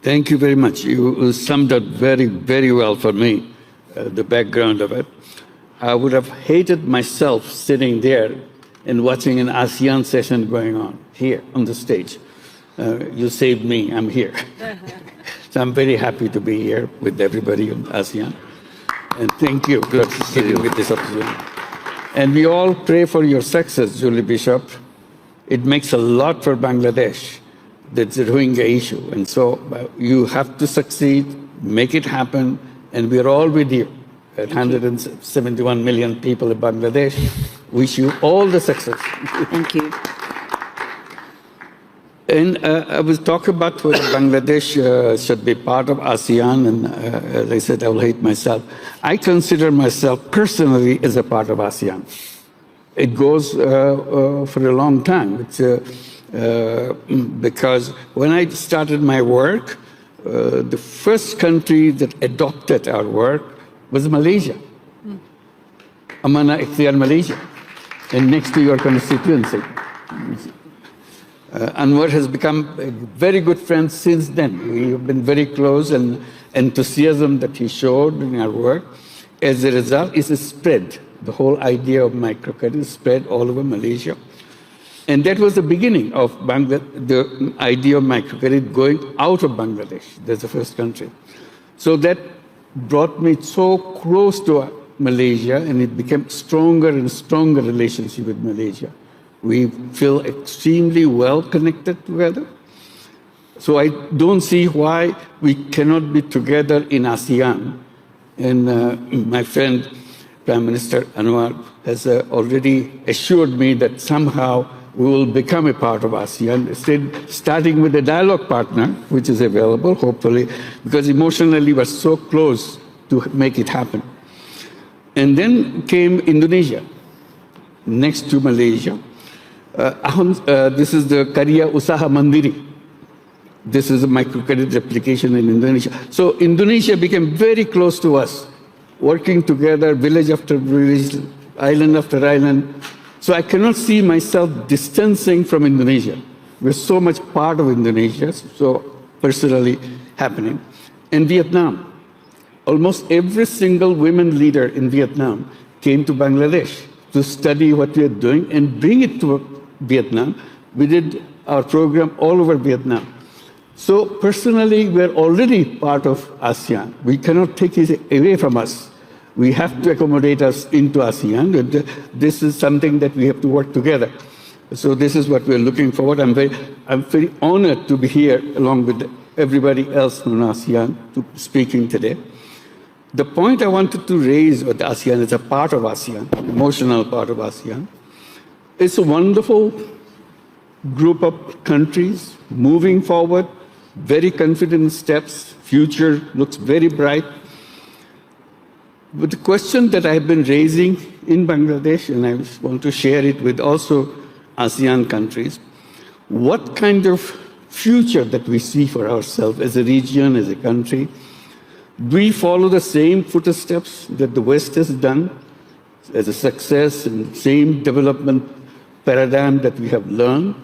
Thank you very much. You summed up very, very well for me, the background of it. I would have hated myself sitting there and watching an ASEAN session going on here on the stage. You saved me, I'm here. So I'm very happy to be here with everybody in ASEAN. And thank you for giving me this opportunity. And we all pray for your success, Julie Bishop. It makes a lot for Bangladesh, that's the Rohingya issue. And so you have to succeed, make it happen, and we're all with you. At 171 million people in Bangladesh, wish you all the success. Thank you. And I was talking about whether Bangladesh should be part of ASEAN, and as I said, I will hate myself. I consider myself personally as a part of ASEAN. It goes for a long time. It's, because when I started my work, the first country that adopted our work was Malaysia. Amana Ikhtiar, Malaysia, and next to your constituency. Anwar has become a very good friend since then. We have been very close, and enthusiasm that he showed in our work, as a result, is spread. The whole idea of microcredit spread all over Malaysia. And that was the beginning of the idea of microcredit going out of Bangladesh. That's the first country. So that brought me so close to Malaysia, and it became stronger and stronger relationship with Malaysia. We feel extremely well connected together. So I don't see why we cannot be together in ASEAN. And my friend, Prime Minister Anwar, has already assured me that somehow we will become a part of ASEAN, starting with a dialogue partner, which is available, hopefully, because emotionally we're so close to make it happen. And then came Indonesia, next to Malaysia. This is the Karya Usaha Mandiri. This is a microcredit application in Indonesia. So Indonesia became very close to us, working together, village after village, island after island. So I cannot see myself distancing from Indonesia. We're so much part of Indonesia, so personally happening. And Vietnam. Almost every single women leader in Vietnam came to Bangladesh to study what we are doing and bring it to Vietnam. We did our program all over Vietnam. So personally, we're already part of ASEAN. We cannot take it away from us. We have to accommodate us into ASEAN. This is something that we have to work together. So this is what we're looking forward. I'm very honored to be here along with everybody else from ASEAN to speaking today. The point I wanted to raise with ASEAN as a part of ASEAN, emotional part of ASEAN, it's a wonderful group of countries moving forward, very confident steps, future looks very bright. But the question that I've been raising in Bangladesh, and I want to share it with also ASEAN countries, what kind of future that we see for ourselves as a region, as a country? Do we follow the same footsteps that the West has done as a success and same development paradigm that we have learned?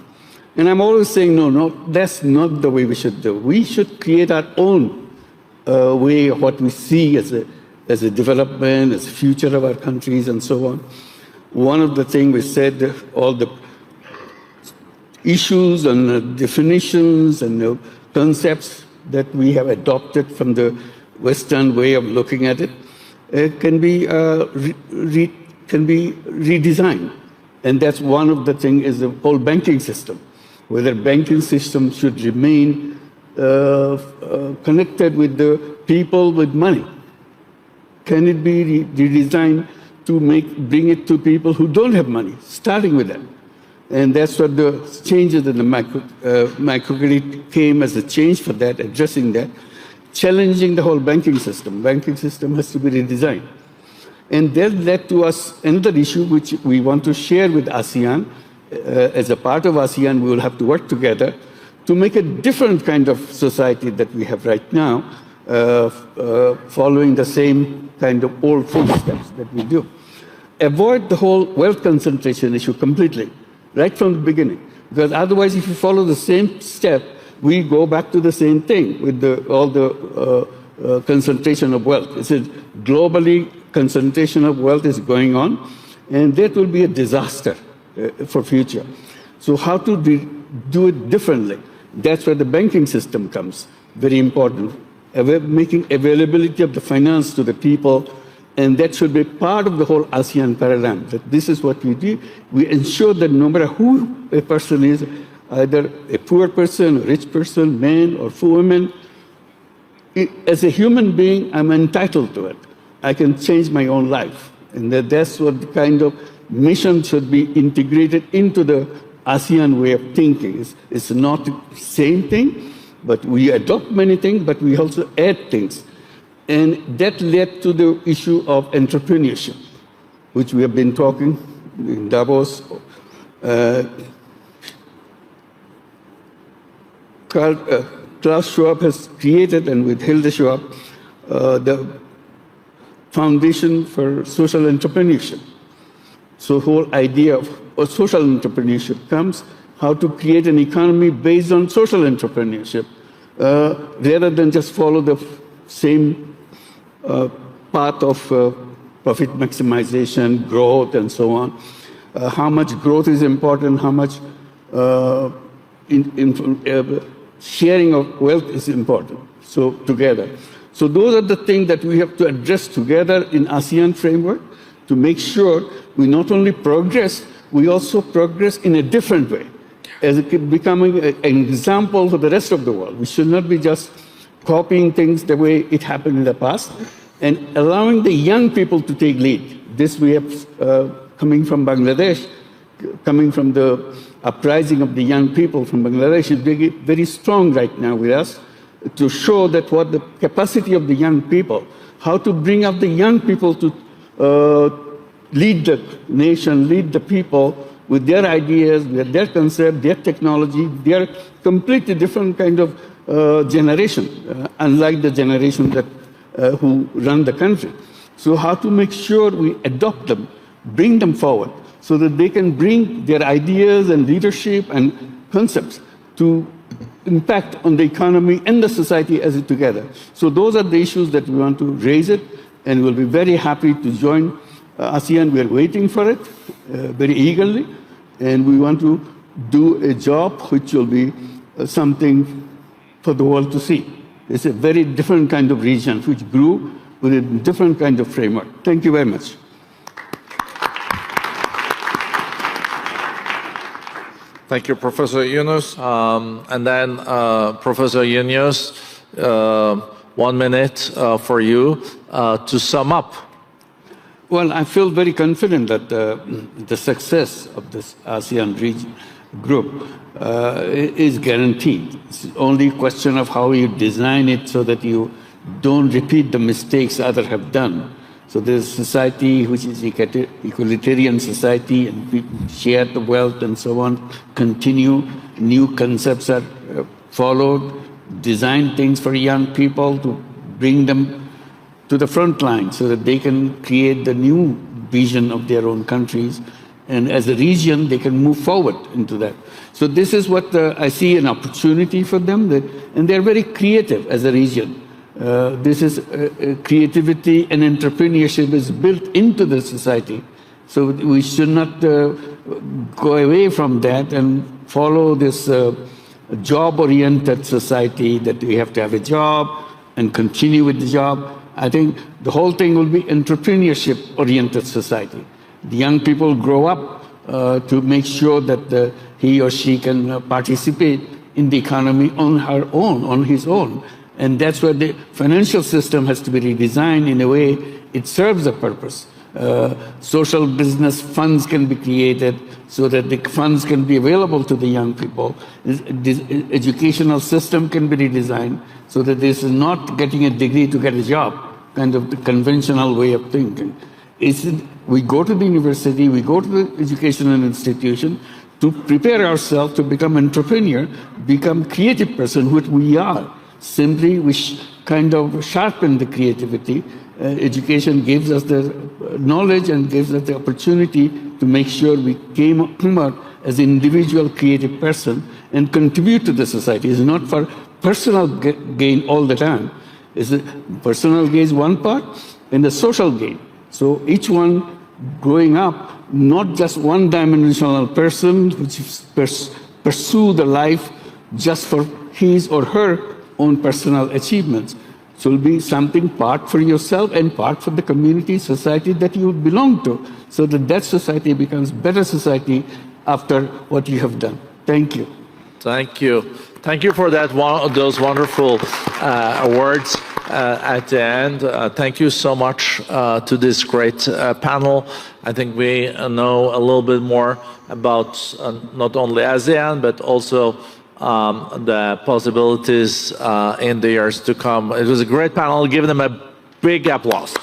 And I'm always saying, no, that's not the way we should do. We should create our own way of what we see as a development, as a future of our countries, and so on. One of the things we said, all the issues and definitions and the concepts that we have adopted from the Western way of looking at it, can be redesigned. And that's one of the things is the whole banking system, whether banking system should remain connected with the people with money. Can it be redesigned to bring it to people who don't have money, starting with that? And that's what the changes in the microcredit came as a change for that, addressing that, challenging the whole banking system. Banking system has to be redesigned. And that led to us another issue which we want to share with ASEAN. As a part of ASEAN, we will have to work together to make a different kind of society that we have right now, following the same kind of old footsteps that we do. Avoid the whole wealth concentration issue completely, right from the beginning. Because otherwise, if you follow the same step, we go back to the same thing with all the concentration of wealth. It's a globally concentration of wealth is going on, and that will be a disaster for future. So how to do it differently? That's where the banking system comes, very important. Making availability of the finance to the people, and that should be part of the whole ASEAN paradigm, that this is what we do. We ensure that no matter who a person is, either a poor person, a rich person, man or woman, as a human being, I'm entitled to it. I can change my own life. And that's what the kind of mission should be integrated into the ASEAN way of thinking. It's not the same thing, but we adopt many things, but we also add things. And that led to the issue of entrepreneurship, which we have been talking in Davos. Klaus Schwab has created, and with Hilde Schwab, the Foundation for Social Entrepreneurship. So the whole idea of social entrepreneurship comes, how to create an economy based on social entrepreneurship, rather than just follow the same path of profit maximization, growth, and so on. How much growth is important, how much sharing of wealth is important, so together. So those are the things that we have to address together in ASEAN framework to make sure we not only progress, we also progress in a different way, as becoming an example for the rest of the world. We should not be just copying things the way it happened in the past, and allowing the young people to take lead. This we have coming from Bangladesh, coming from the uprising of the young people from Bangladesh is very, very strong right now with us, to show that what the capacity of the young people, how to bring up the young people to lead the nation, lead the people with their ideas, with their concept, their technology. They are completely different kind of generation, unlike the generation that who run the country. So how to make sure we adopt them, bring them forward, so that they can bring their ideas and leadership and concepts to impact on the economy and the society as it together. So those are the issues that we want to raise it, and we'll be very happy to join ASEAN. We are waiting for it very eagerly, and we want to do a job which will be something for the world to see. It's a very different kind of region which grew with a different kind of framework. Thank you very much. Thank you, Professor Yunus. And then, Professor Yunus, 1 minute for you to sum up. Well, I feel very confident that the success of this ASEAN region group is guaranteed. It's only a question of how you design it so that you don't repeat the mistakes others have done. So there's a society which is equalitarian society, and people share the wealth and so on, continue, new concepts are followed, design things for young people to bring them to the front line so that they can create the new vision of their own countries. And as a region, they can move forward into that. So this is what I see an opportunity for them, and they're very creative as a region. This is creativity and entrepreneurship is built into the society. So we should not go away from that and follow this job-oriented society that we have to have a job and continue with the job. I think the whole thing will be entrepreneurship-oriented society. The young people grow up to make sure that he or she can participate in the economy on her own, on his own. And that's where the financial system has to be redesigned in a way it serves a purpose. Social business funds can be created so that the funds can be available to the young people. The educational system can be redesigned so that this is not getting a degree to get a job, kind of the conventional way of thinking. We go to the university, we go to the educational institution to prepare ourselves to become entrepreneur, become creative person, which we are. Simply, we kind of sharpen the creativity. Education gives us the knowledge and gives us the opportunity to make sure we come out as an individual creative person and contribute to the society. It's not for personal gain all the time. It's a personal gain is one part and the social gain. So each one growing up, not just one-dimensional person which pursue the life just for his or her own personal achievements. So it will be something part for yourself and part for the community, society that you belong to, so that society becomes better society after what you have done. Thank you. Thank you. Thank you for those wonderful words at the end. Thank you so much to this great panel. I think we know a little bit more about not only ASEAN, but also the possibilities in the years to come. It was a great panel. Give them a big applause.